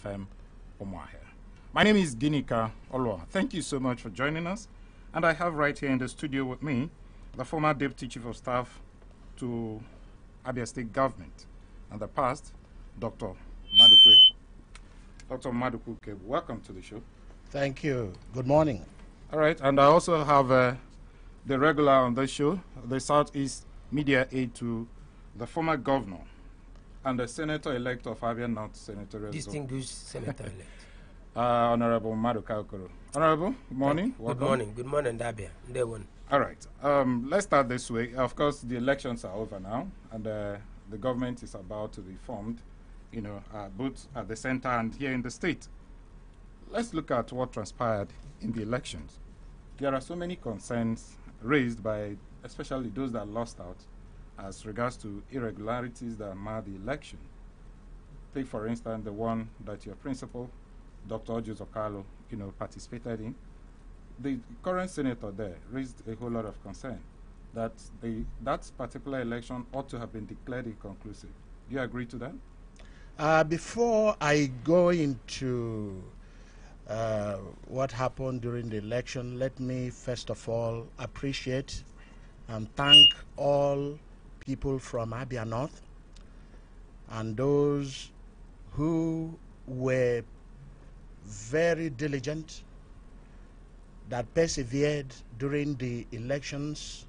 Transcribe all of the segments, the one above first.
FM, Oluoha. My name is Ginika Oluoha. Thank you so much for joining us. And I have right here in the studio with me the former Deputy Chief of Staff to Abia State Government and the past, Dr. Maduku Kebu. Welcome to the show. Thank you. Good morning. All right, and I also have the regular on the show, the Southeast Media Aide to the former governor and the senator-elect of Abia North Senatorial Zone. Distinguished senator-elect. Honorable Maduka Okoro. Honorable, good morning. Good morning. Good morning, Dabia. Day one. All right. Let's start this way. Of course, the elections are over now, and the government is about to be formed, both at the center and here in the state. Let's look at what transpired in the elections. There are so many concerns raised by especially those that lost out as regards to irregularities that marred the election. Take, for instance, the one that your principal, Dr. Orji Uzor Kalu, participated in. The current senator there raised a whole lot of concern that that particular election ought to have been declared inconclusive. Do you agree to that? Before I go into what happened during the election, let me first of all appreciate and thank all people from Abia North and those who were very diligent, that persevered during the elections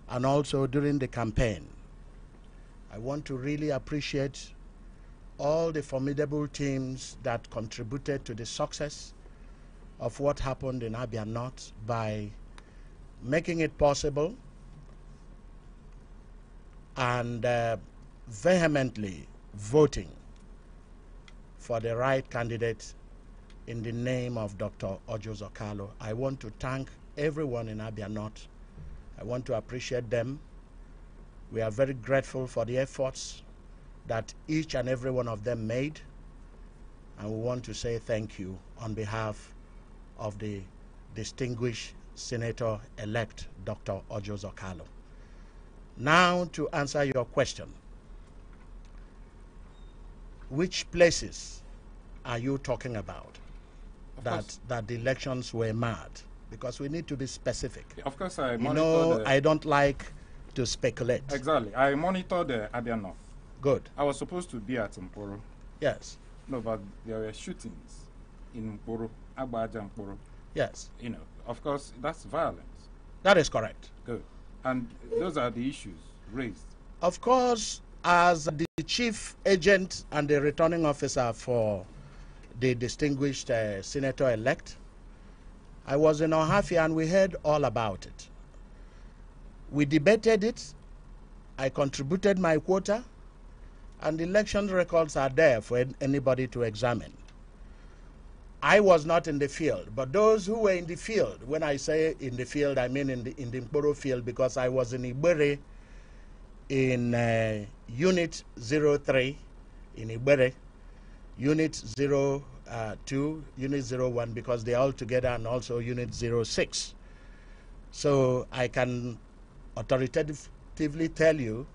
and also during the campaign. I want to really appreciate all the formidable teams that contributed to the success of what happened in Abia North by making it possible and vehemently voting for the right candidate in the name of Dr. Orji Uzor Kalu. I want to thank everyone in Abia North. I want to appreciate them. We are very grateful for the efforts that each and every one of them made, and we want to say thank you on behalf of the distinguished Senator-elect Dr. Orji Uzor Kalu. Now, to answer your question, which places are you talking about that the elections were mad? Because we need to be specific. Of course, I don't like to speculate. Exactly. I monitored Abia North. Good. I was supposed to be at Mporo. Yes. No, but there were shootings in Mporo, Agbaja Mporo. Yes. Of course, that's violence. That is correct. Good. And those are the issues raised. Of course, as the chief agent and the returning officer for the distinguished senator-elect, I was in Ohafia and we heard all about it. We debated it. I contributed my quota, and the election records are there for anybody to examine. I was not in the field, but those who were in the field, when I say in the field, I mean in the Mporo field, because I was in Ibere in Unit 03, in Ibere, Unit 02, Unit 01, because they're all together, and also Unit 06. So I can authoritatively tell you,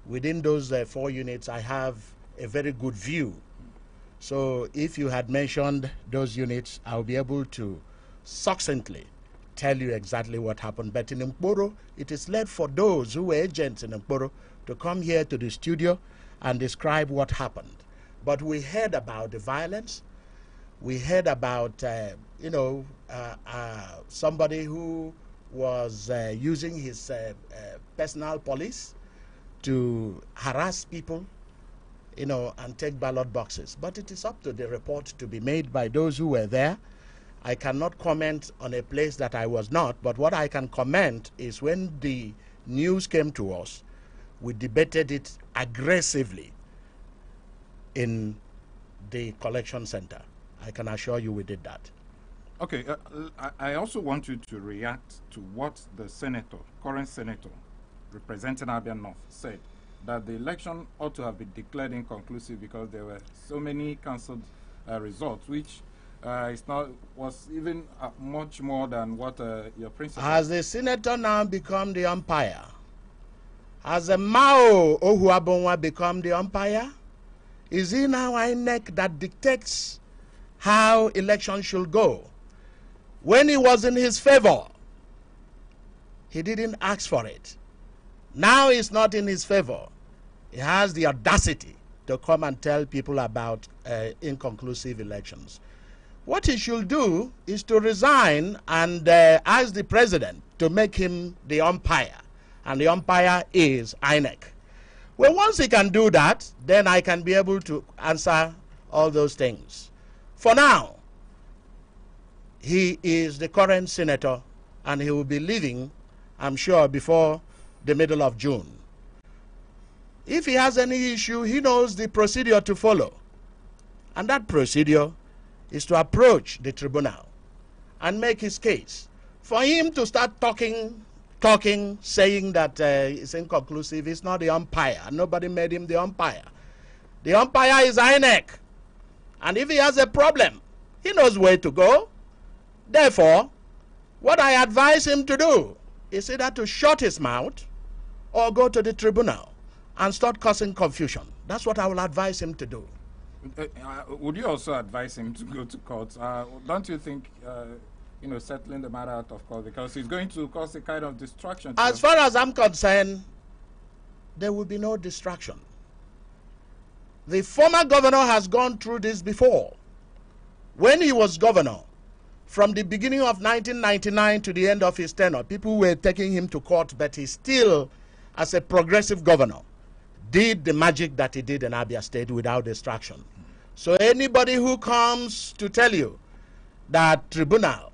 within those 4 units, I have a very good view. So if you had mentioned those units, I'll be able to succinctly tell you exactly what happened. But in Mporo, it is left for those who were agents in Mporo to come here to the studio and describe what happened. But we heard about the violence. We heard about, somebody who was using his personal police to harass people, and take ballot boxes. But it is up to the report to be made by those who were there. I cannot comment on a place that I was not, but what I can comment is when the news came to us, we debated it aggressively in the collection center. I can assure you we did that. Okay, I also want you to react to what the current senator, representing Abia North, said, that the election ought to have been declared inconclusive because there were so many cancelled results, which was even much more than what your principal... Has the senator now become the umpire? Has the Mao Ohuabonwa become the umpire? Is it now INEC that dictates how elections should go? When it was in his favor, he didn't ask for it. Now it's not in his favor. He has the audacity to come and tell people about inconclusive elections. What he should do is to resign and ask the president to make him the umpire. And the umpire is INEC. Well, once he can do that, then I can be able to answer all those things. For now, he is the current senator, and he will be leaving, I'm sure, before the middle of June. If he has any issue, he knows the procedure to follow. And that procedure is to approach the tribunal and make his case. For him to start talking, saying that it's inconclusive, he's not the umpire. Nobody made him the umpire. The umpire is INEC. And if he has a problem, he knows where to go. Therefore, what I advise him to do is either to shut his mouth or go to the tribunal and start causing confusion. That's what I will advise him to do. Would you also advise him to go to court? Don't you think, settling the matter out of court, because it's going to cause a kind of distraction? As far as I'm concerned, there will be no distraction. The former governor has gone through this before. When he was governor, from the beginning of 1999 to the end of his tenure, people were taking him to court, but he still, as a progressive governor, did the magic that he did in Abia State without distraction. So anybody who comes to tell you that tribunal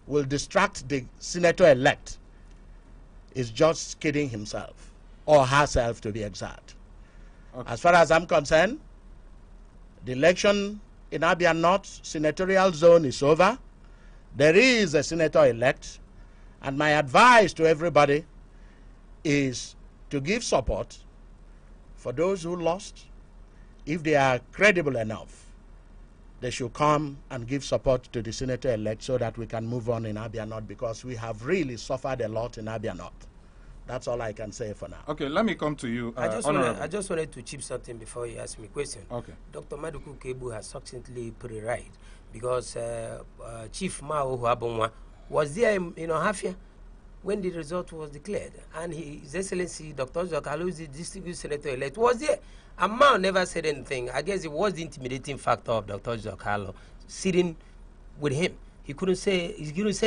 will distract the senator-elect is just kidding himself, or herself to be exact. Okay. As far as I'm concerned, the election in Abia North senatorial zone is over. There is a senator-elect, and my advice to everybody is to give support for those who lost. If they are credible enough, they should come and give support to the senator-elect so that we can move on in Abia North, because we have really suffered a lot in Abia North. That's all I can say for now. Okay, let me come to you, I just wanted to chip something before you ask me a question. Okay. Dr. Maduku Kebu has succinctly put it right, because Chief Mao Huabonwa was there in Hafia when the result was declared, and His Excellency Dr. Uzor Kalu, the district senator-elect, was there. And Mao never said anything. I guess it was the intimidating factor of Dr. Uzor Kalu sitting with him. He couldn't say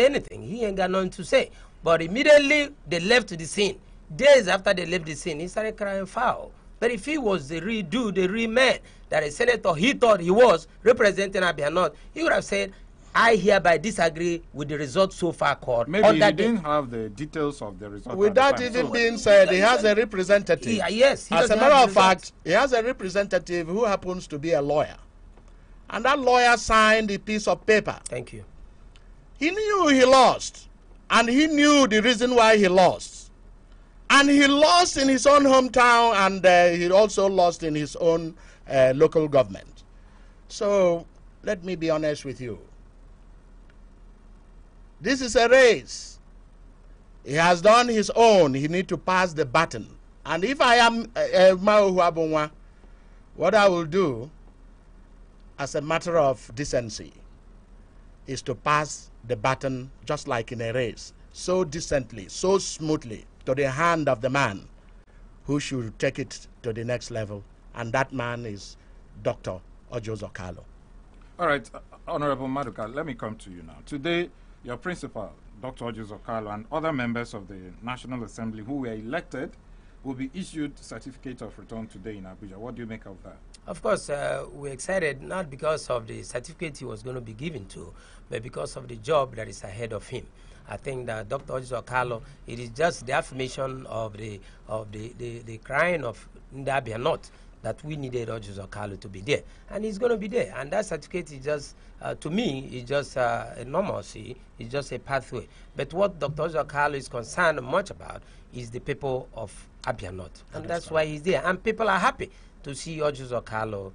anything. He ain't got nothing to say. But immediately they left the scene. Days after they left the scene, he started crying foul. But if he was the real dude, the real man, that a senator he thought he was representing Abia North, he would have said, I hereby disagree with the result so far called. Maybe he didn't have the details of the result. With that even being said, he has a representative. Yes. As a matter of fact, he has a representative who happens to be a lawyer. And that lawyer signed a piece of paper. Thank you. He knew he lost. And he knew the reason why he lost. And he lost in his own hometown, and he also lost in his own local government. So let me be honest with you. This is a race. He has done his own. He needs to pass the baton. And if I am Mao Huabonwa, what I will do as a matter of decency is to pass the baton just like in a race, so decently, so smoothly, to the hand of the man who should take it to the next level, and that man is Dr. Orji Uzor Kalu. All right, Honorable Maduka, let me come to you now. Today, your principal, Dr. Orji Uzor Kalu, and other members of the National Assembly who were elected will be issued certificate of return today in Abuja. What do you make of that? Of course, we're excited, not because of the certificate he was going to be given to, but because of the job that is ahead of him. I think that Dr. Orji Uzor Kalu, it is just the affirmation of the crying of Abia North that we needed Orji Uzor Kalu to be there, and he's going to be there. And that certificate is just, to me, is just a normalcy. It's just a pathway. But what Dr. Orji Uzor Kalu is concerned much about is the people of Abia North, and that's why he's there. And people are happy to see Orji Uzor Kalu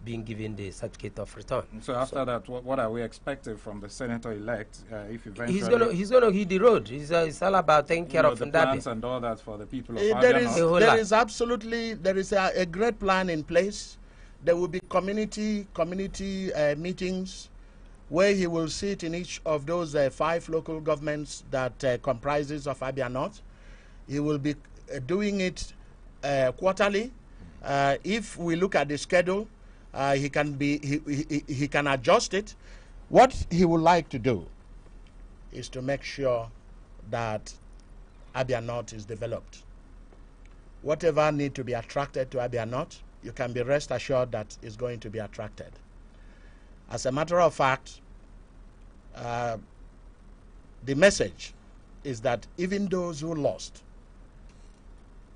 being given the certificate of return. So after that, what are we expecting from the senator-elect if eventually... He's going to hit the road. It's all about taking care of the plans and all that for the people of there is absolutely, there is a great plan in place. There will be community meetings where he will sit in each of those 5 local governments that comprises of Abia North. He will be doing it quarterly. If we look at the schedule, he can adjust it. What he would like to do is to make sure that Abia North is developed. Whatever need to be attracted to Abia North, you can be rest assured that is going to be attracted. As a matter of fact, the message is that even those who lost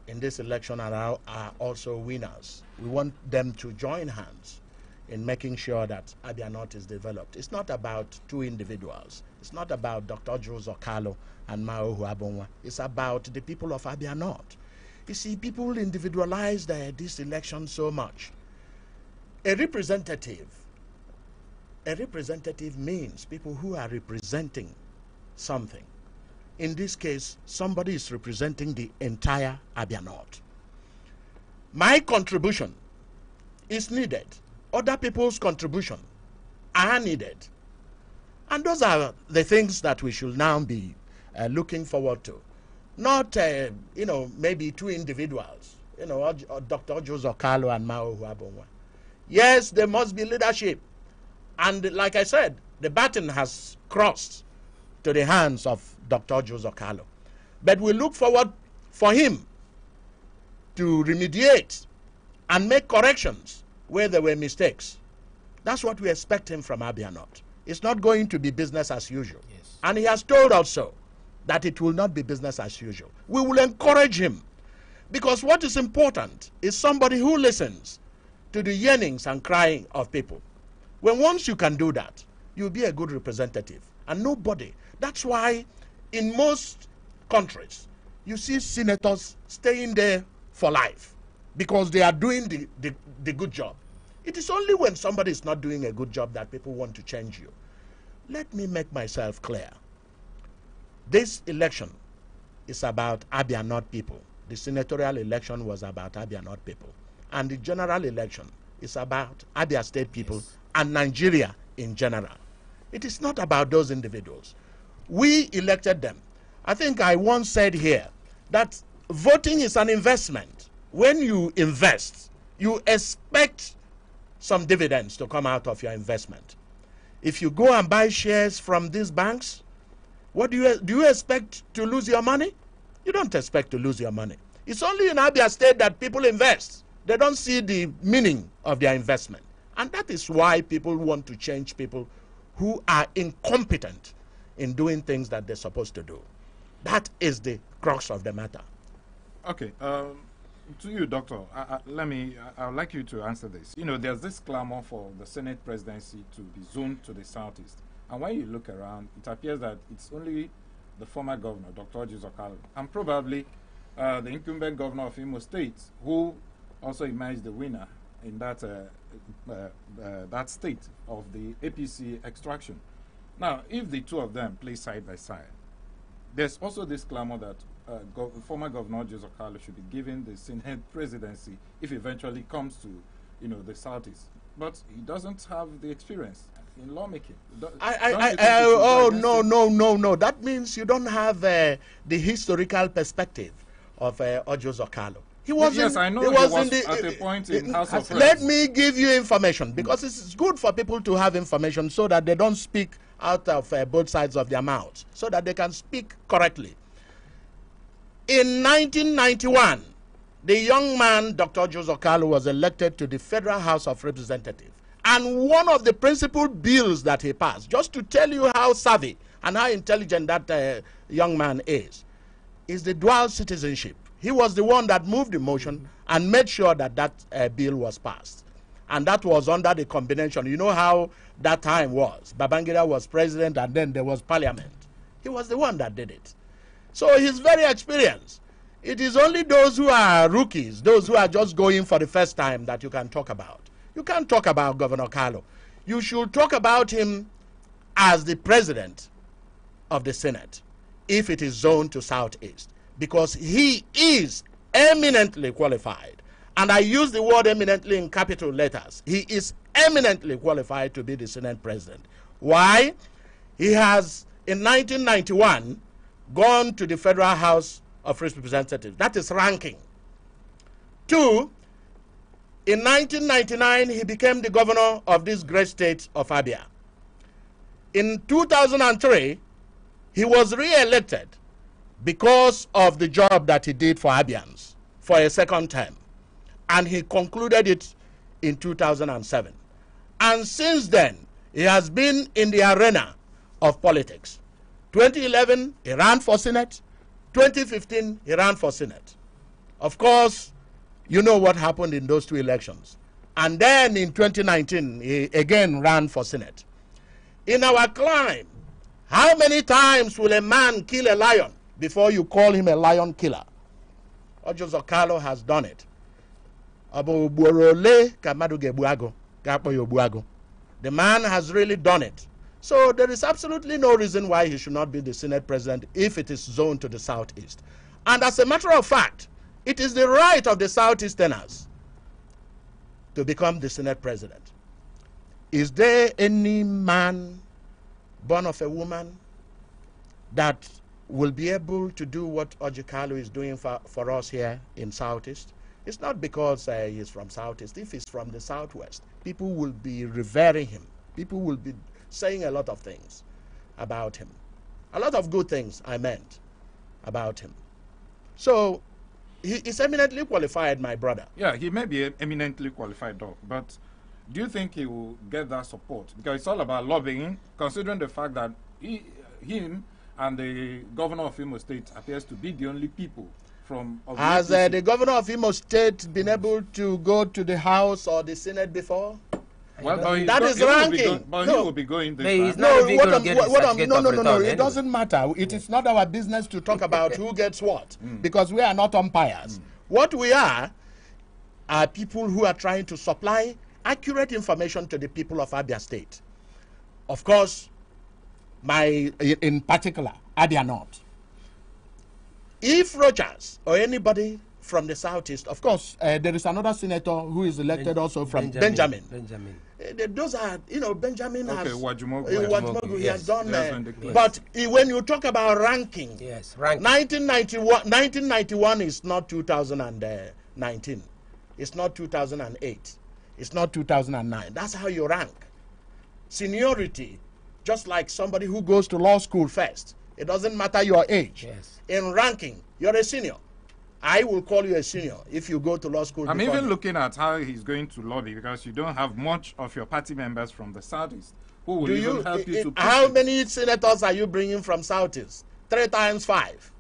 in this election are also winners. We want them to join hands in making sure that Abia North is developed. It's not about 2 individuals. It's not about Dr. Orji Uzor Kalu and Oluoha Abonwa. It's about the people of Abia North. You see, people individualized this election so much. A representative means people who are representing something. In this case, somebody is representing the entire Abia North. My contribution is needed. Other people's contribution are needed. And those are the things that we should now be looking forward to. Not, maybe 2 individuals, Dr. Orji Uzor Kalu and Oluoha Abonwa. Yes, there must be leadership. And like I said, the baton has crossed to the hands of Dr. Orji Uzor Kalu. But we look forward for him to remediate and make corrections where there were mistakes. That's what we expect him from Abia North. It's not going to be business as usual. Yes. And he has told us so, that it will not be business as usual. We will encourage him, because what is important is somebody who listens to the yearnings and crying of people. Once you can do that, you'll be a good representative. And nobody. That's why in most countries, you see senators staying there for life because they are doing the good job. It is only when somebody is not doing a good job that people want to change you. Let me make myself clear. This election is about Abia North people. The senatorial election was about Abia North people. And the general election is about Abia State people, yes, and Nigeria in general. It is not about those individuals. We elected them. I think I once said here that voting is an investment. When you invest, you expect some dividends to come out of your investment. If you go and buy shares from these banks, what do you expect to lose your money? You don't expect to lose your money. It's only in Abia State that people invest. They don't see the meaning of their investment. And that is why people want to change people who are incompetent in doing things that they're supposed to do. That is the crux of the matter. Okay. To you, Doctor, I'd like you to answer this. There's this clamor for the Senate presidency to be zoned to the southeast. And when you look around, it appears that it's only the former governor, Dr. Orji Uzor Kalu, and probably the incumbent governor of Imo State, who also emerged the winner in that state of the APC extraction. Now, if the 2 of them play side by side, there's also this clamor that former Governor Orji Uzor Kalu should be given the Senate presidency if eventually comes to, the Southeast. But he doesn't have the experience in lawmaking. No. That means you don't have the historical perspective of Orji Uzor Kalu. He was yes, I know he was at a point in House of Reps. Let me give you information, because it's good for people to have information so that they don't speak out of both sides of their mouths, so that they can speak correctly. In 1991, the young man, Dr. Orji Uzor Kalu, was elected to the Federal House of Representatives. And one of the principal bills that he passed, just to tell you how savvy and how intelligent that young man is the dual citizenship. He was the one that moved the motion and made sure that that bill was passed. And that was under the combination. You know how that time was. Babangida was president, and then there was parliament. He was the one that did it. So he's very experienced. It is only those who are rookies, those who are just going for the first time, that you can talk about. You can't talk about Governor Kalu. You should talk about him as the president of the Senate, if it is zoned to Southeast, because he is eminently qualified and I use the word eminently in capital letters, he is eminently qualified to be the Senate President. Why? He has, in 1991, gone to the Federal House of Representatives. That is ranking. 2, in 1999, he became the governor of this great state of Abia. In 2003, he was re-elected because of the job that he did for Abians for a second term. And he concluded it in 2007. And since then, he has been in the arena of politics. 2011, he ran for Senate. 2015, he ran for Senate. Of course, you know what happened in those 2 elections. And then in 2019, he again ran for Senate. In our climb, how many times will a man kill a lion before you call him a lion killer? Orji Uzor Kalu has done it. The man has really done it. So there is absolutely no reason why he should not be the Senate President if it is zoned to the Southeast. And as a matter of fact, it is the right of the Southeasterners to become the Senate President. Is there any man born of a woman that will be able to do what Orji Kalu is doing for us here in Southeast? It's not because he's from Southeast. If he's from the Southwest, people will be revering him. People will be saying a lot of things about him. A lot of good things, I meant, about him. So he is eminently qualified, my brother. Yeah, he may be eminently qualified, Doc, but do you think he will get that support? Because it's all about lobbying, considering the fact that him and the governor of Imo State appears to be the only people from... Has the governor of Imo State been able to go to the House or the Senate before? Well, that is ranking. But he will be going this time. No, it doesn't matter. It is not our business to talk about who gets what, because we are not umpires. What we are people who are trying to supply accurate information to the people of Abia State. Of course, in particular, Abia North. If Rogers or anybody from the Southeast, of course, there is another senator who is elected also from Benjamin. Those are, Benjamin has... Okay, Wajumogu, he has done... but when you talk about ranking, yes, ranking. 1991 is not 2019. It's not 2008. It's not 2009. That's how you rank. Seniority, just like somebody who goes to law school first. It doesn't matter your age. Yes. In ranking, you're a senior. I will call you a senior if you go to law school. I'm even looking at how he's going to lobby, because you don't have much of your party members from the Southeast who will even help you to... How many senators are you bringing from Southeast? 3 times 5.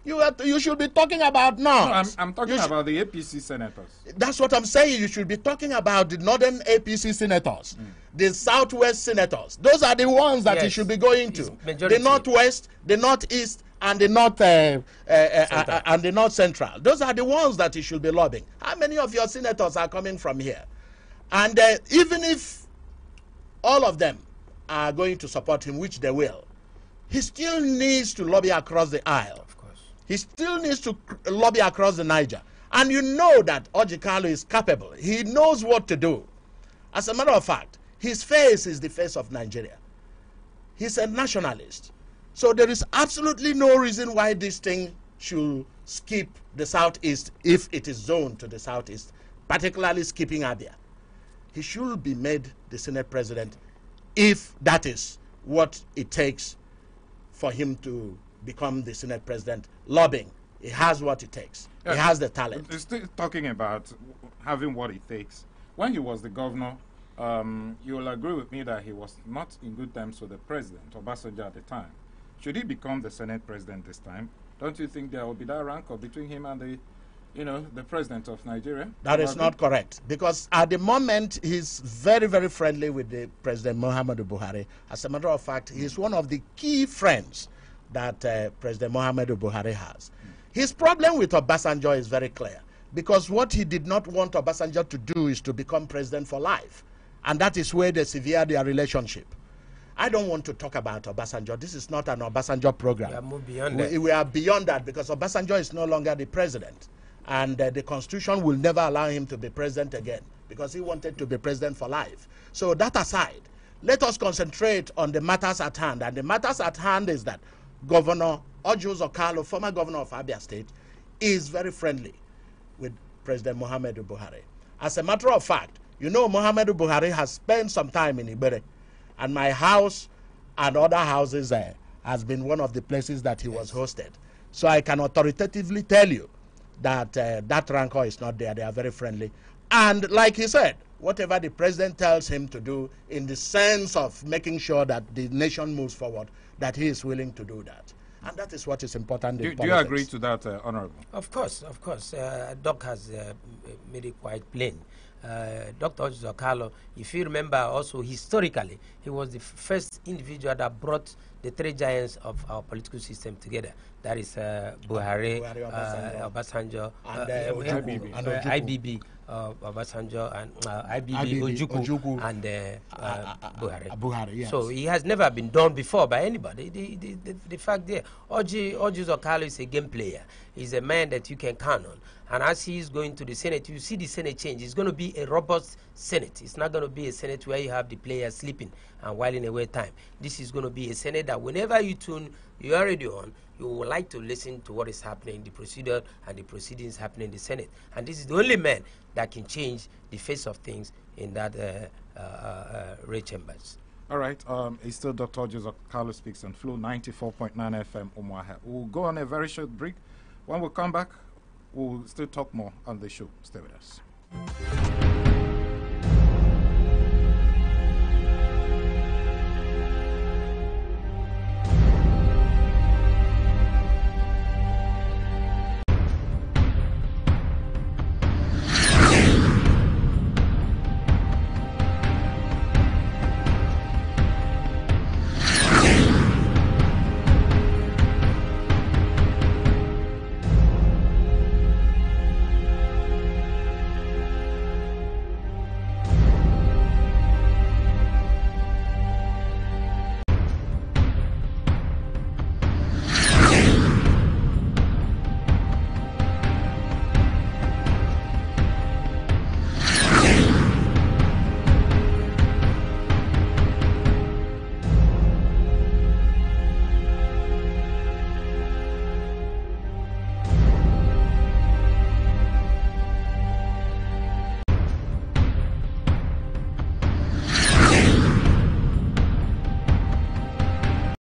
You should be talking about now. No, I'm talking about the APC senators. That's what I'm saying. You should be talking about the northern APC senators, the southwest senators. Those are the ones that you should be going to. The northwest, the northeast, and the north and the north central. Those are the ones that you should be lobbying. How many of your senators are coming from here? And even if all of them are going to support him, which they will, he still needs to lobby across the aisle. He still needs to lobby across the Niger. And you know that Orji Kalu is capable. He knows what to do. As a matter of fact, his face is the face of Nigeria. He's a nationalist. So there is absolutely no reason why this thing should skip the Southeast if it is zoned to the Southeast, particularly skipping Abia. He should be made the Senate President if that is what it takes for him to become the Senate President. Lobbying, he has what it takes. He has the talent. He's still talking about having what it takes. When he was the governor, you will agree with me that he was not in good terms with the president, Obasanjo, at the time. Should he become the Senate President this time, don't you think there will be that rancor between him and the president of Nigeria? That is not correct, because at the moment he's very, very friendly with the President Muhammadu Buhari. As a matter of fact, he's one of the key friends that President Muhammadu Buhari has. His problem with Obasanjo is very clear, because what he did not want Obasanjo to do is to become president for life, and that is where they sever their relationship. I don't want to talk about Obasanjo. This is not an Obasanjo program. We are beyond that. We are beyond that, because Obasanjo is no longer the president, And the Constitution will never allow him to be president again because he wanted to be president for life. So that aside, let us concentrate on the matters at hand. And the matters at hand is that Governor Orji Uzor Kalu, former governor of Abia State, is very friendly with President Muhammadu Buhari. As a matter of fact, you know Muhammadu Buhari has spent some time in Ibere, and my house and other houses there has been one of the places that he was hosted. So I can authoritatively tell you that that rancor is not there. They are very friendly. And like he said, whatever the president tells him to do in the sense of making sure that the nation moves forward, that he is willing to do that. And that is what is important in politics. Do you agree to that, Honorable? Of course, of course. Doc has made it quite plain. Dr. Orji Uzor Kalu, if you remember also historically, he was the first individual that brought the three giants of our political system together. That is Buhari, Obasanjo, and IBB, Obasanjo, and IBB, Ojukwu, and Buhari. Yes. So he has never been done before by anybody. The fact there, Orji Uzor Kalu is a game player. He's a man that you can count on. And as he is going to the Senate, you see the Senate change. It's going to be a robust Senate. It's not going to be a Senate where you have the players sleeping and whiling away time. This is going to be a Senate that whenever you tune your radio on, you would like to listen to what is happening in the procedure and the proceedings happening in the Senate. And this is the only man that can change the face of things in that Ray Chambers. All right. It's still Dr. Orji Uzor Kalu speaks on Flow 94.9 FM Oluoha. We'll go on a very short break. When we come back, we'll still talk more on the show. Stay with us.